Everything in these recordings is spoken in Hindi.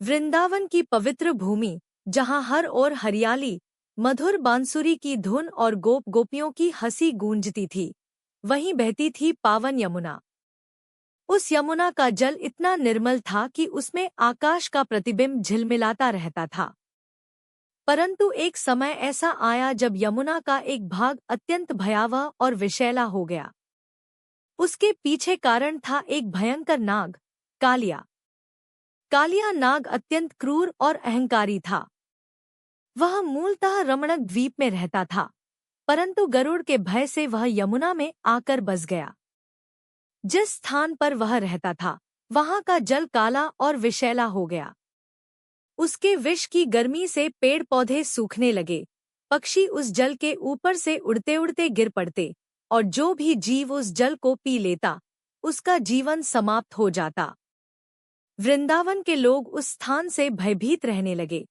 वृंदावन की पवित्र भूमि, जहाँ हर ओर हरियाली, मधुर बांसुरी की धुन और गोप गोपियों की हंसी गूंजती थी, वहीं बहती थी पावन यमुना। उस यमुना का जल इतना निर्मल था कि उसमें आकाश का प्रतिबिंब झिलमिलाता रहता था। परंतु एक समय ऐसा आया जब यमुना का एक भाग अत्यंत भयावह और विषैला हो गया। उसके पीछे कारण था एक भयंकर नाग, कालिया। कालिया नाग अत्यंत क्रूर और अहंकारी था। वह मूलतः रमणक द्वीप में रहता था, परंतु गरुड़ के भय से वह यमुना में आकर बस गया। जिस स्थान पर वह रहता था, वहां का जल काला और विषैला हो गया। उसके विष की गर्मी से पेड़ पौधे सूखने लगे, पक्षी उस जल के ऊपर से उड़ते उड़ते गिर पड़ते, और जो भी जीव उस जल को पी लेता, उसका जीवन समाप्त हो जाता। वृंदावन के लोग उस स्थान से भयभीत रहने लगे।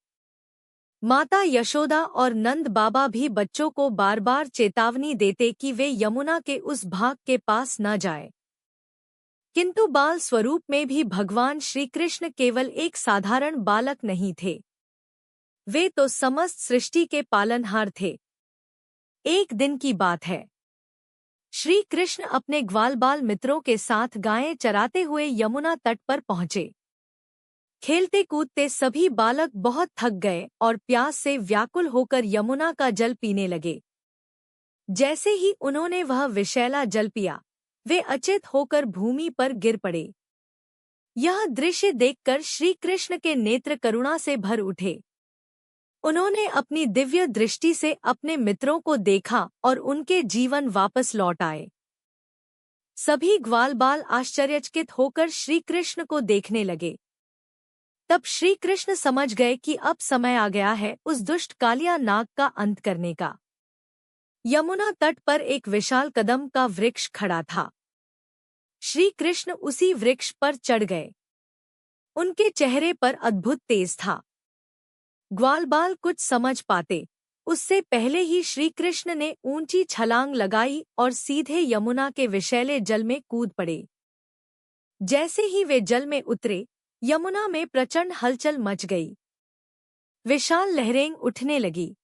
माता यशोदा और नंद बाबा भी बच्चों को बार बार चेतावनी देते कि वे यमुना के उस भाग के पास न जाएं। किंतु बाल स्वरूप में भी भगवान श्री कृष्ण केवल एक साधारण बालक नहीं थे। वे तो समस्त सृष्टि के पालनहार थे। एक दिन की बात है। श्री कृष्ण अपने ग्वालबाल मित्रों के साथ गायें चराते हुए यमुना तट पर पहुंचे। खेलते कूदते सभी बालक बहुत थक गए और प्यास से व्याकुल होकर यमुना का जल पीने लगे। जैसे ही उन्होंने वह विषैला जल पिया, वे अचेत होकर भूमि पर गिर पड़े। यह दृश्य देखकर श्री कृष्ण के नेत्र करुणा से भर उठे। उन्होंने अपनी दिव्य दृष्टि से अपने मित्रों को देखा और उनके जीवन वापस लौट आए। सभी ग्वालबाल आश्चर्यचकित होकर श्री कृष्ण को देखने लगे। तब श्री कृष्ण समझ गए कि अब समय आ गया है उस दुष्ट कालिया नाग का अंत करने का। यमुना तट पर एक विशाल कदम का वृक्ष खड़ा था। श्री कृष्ण उसी वृक्ष पर चढ़ गए। उनके चेहरे पर अद्भुत तेज था। ग्वालबाल कुछ समझ पाते उससे पहले ही श्री कृष्ण ने ऊंची छलांग लगाई और सीधे यमुना के विषैले जल में कूद पड़े। जैसे ही वे जल में उतरे, यमुना में प्रचंड हलचल मच गई। विशाल लहरें उठने लगी।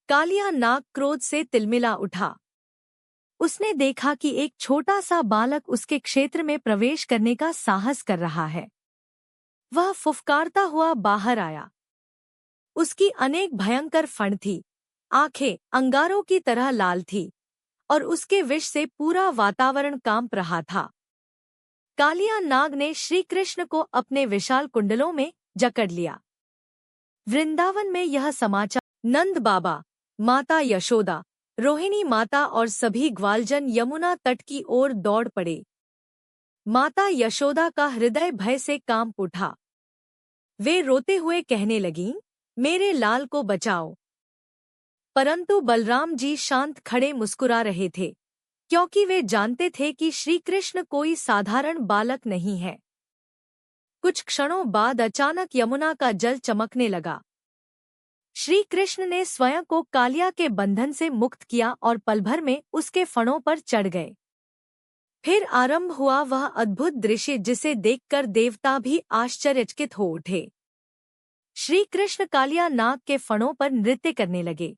कालिया नाग क्रोध से तिलमिला उठा। उसने देखा कि एक छोटा सा बालक उसके क्षेत्र में प्रवेश करने का साहस कर रहा है। वह फुफकारता हुआ बाहर आया। उसकी अनेक भयंकर फण थी, आंखें अंगारों की तरह लाल थी, और उसके विष से पूरा वातावरण कांप रहा था। कालिया नाग ने श्री कृष्ण को अपने विशाल कुंडलों में जकड़ लिया। वृंदावन में यह समाचार नंद बाबा, माता यशोदा, रोहिणी माता और सभी ग्वालजन यमुना तट की ओर दौड़ पड़े। माता यशोदा का हृदय भय से कांप उठा। वे रोते हुए कहने लगीं, मेरे लाल को बचाओ। परंतु बलराम जी शांत खड़े मुस्कुरा रहे थे, क्योंकि वे जानते थे कि श्री कृष्ण कोई साधारण बालक नहीं है। कुछ क्षणों बाद अचानक यमुना का जल चमकने लगा। श्री कृष्ण ने स्वयं को कालिया के बंधन से मुक्त किया और पल भर में उसके फणों पर चढ़ गए। फिर आरंभ हुआ वह अद्भुत दृश्य जिसे देखकर देवता भी आश्चर्यचकित हो उठे। श्री कृष्ण कालिया नाग के फणों पर नृत्य करने लगे।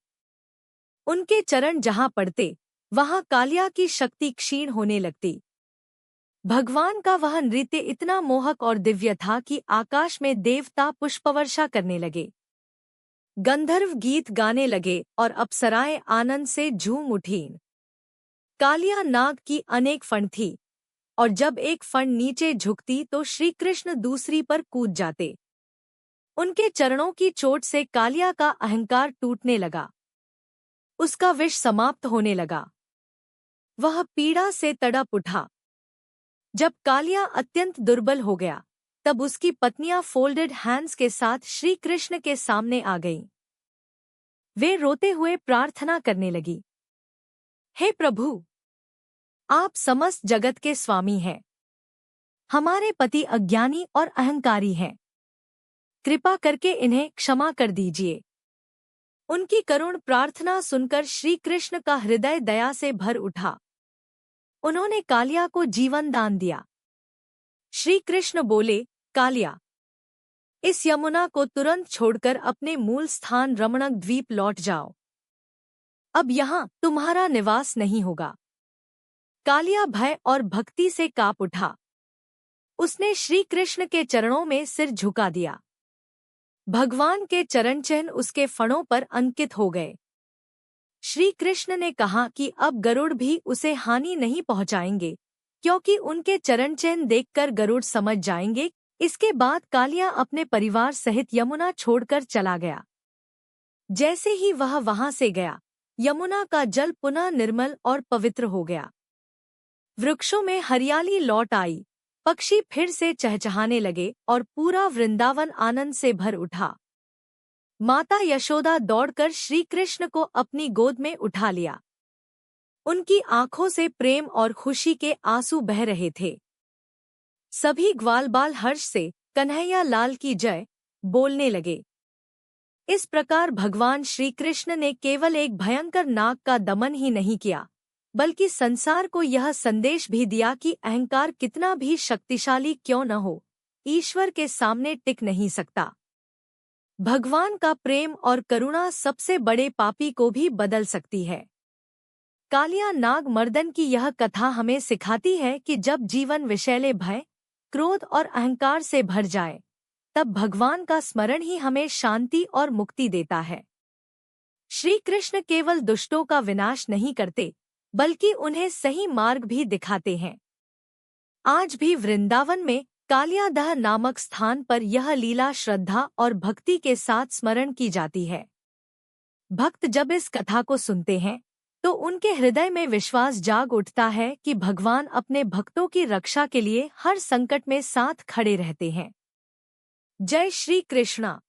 उनके चरण जहां पड़ते, वहां कालिया की शक्ति क्षीण होने लगती। भगवान का वह नृत्य इतना मोहक और दिव्य था कि आकाश में देवता पुष्पवर्षा करने लगे। गंधर्व गीत गाने लगे और अप्सराएं आनंद से झूम उठीं। कालिया नाग की अनेक फण थी, और जब एक फण नीचे झुकती तो श्री कृष्ण दूसरी पर कूद जाते। उनके चरणों की चोट से कालिया का अहंकार टूटने लगा। उसका विष समाप्त होने लगा। वह पीड़ा से तड़प उठा। जब कालिया अत्यंत दुर्बल हो गया, तब उसकी पत्नियां फोल्डेड हैंड्स के साथ श्री कृष्ण के सामने आ गईं। वे रोते हुए प्रार्थना करने लगी, हे प्रभु, आप समस्त जगत के स्वामी हैं। हमारे पति अज्ञानी और अहंकारी हैं। कृपा करके इन्हें क्षमा कर दीजिए। उनकी करुण प्रार्थना सुनकर श्री कृष्ण का हृदय दया से भर उठा। उन्होंने कालिया को जीवन दान दिया। श्री कृष्ण बोले, कालिया, इस यमुना को तुरंत छोड़कर अपने मूल स्थान रमणक द्वीप लौट जाओ। अब यहाँ तुम्हारा निवास नहीं होगा। कालिया भय और भक्ति से काँप उठा। उसने श्री कृष्ण के चरणों में सिर झुका दिया। भगवान के चरण चिन्ह उसके फणों पर अंकित हो गए। श्री कृष्ण ने कहा कि अब गरुड़ भी उसे हानि नहीं पहुंचाएंगे, क्योंकि उनके चरण चिन्ह देखकर गरुड़ समझ जाएंगे। इसके बाद कालिया अपने परिवार सहित यमुना छोड़कर चला गया। जैसे ही वह वहां से गया, यमुना का जल पुनः निर्मल और पवित्र हो गया। वृक्षों में हरियाली लौट आई, पक्षी फिर से चहचहाने लगे और पूरा वृंदावन आनंद से भर उठा। माता यशोदा दौड़कर श्री कृष्ण को अपनी गोद में उठा लिया। उनकी आंखों से प्रेम और खुशी के आंसू बह रहे थे। सभी ग्वालबाल हर्ष से कन्हैया लाल की जय बोलने लगे। इस प्रकार भगवान श्री कृष्ण ने केवल एक भयंकर नाग का दमन ही नहीं किया, बल्कि संसार को यह संदेश भी दिया कि अहंकार कितना भी शक्तिशाली क्यों न हो, ईश्वर के सामने टिक नहीं सकता। भगवान का प्रेम और करुणा सबसे बड़े पापी को भी बदल सकती है। कालिया नाग मर्दन की यह कथा हमें सिखाती है कि जब जीवन विषैले भय, क्रोध और अहंकार से भर जाए, तब भगवान का स्मरण ही हमें शांति और मुक्ति देता है। श्री कृष्ण केवल दुष्टों का विनाश नहीं करते, बल्कि उन्हें सही मार्ग भी दिखाते हैं। आज भी वृंदावन में कालियादह नामक स्थान पर यह लीला श्रद्धा और भक्ति के साथ स्मरण की जाती है। भक्त जब इस कथा को सुनते हैं, तो उनके हृदय में विश्वास जाग उठता है कि भगवान अपने भक्तों की रक्षा के लिए हर संकट में साथ खड़े रहते हैं। जय श्री कृष्णा।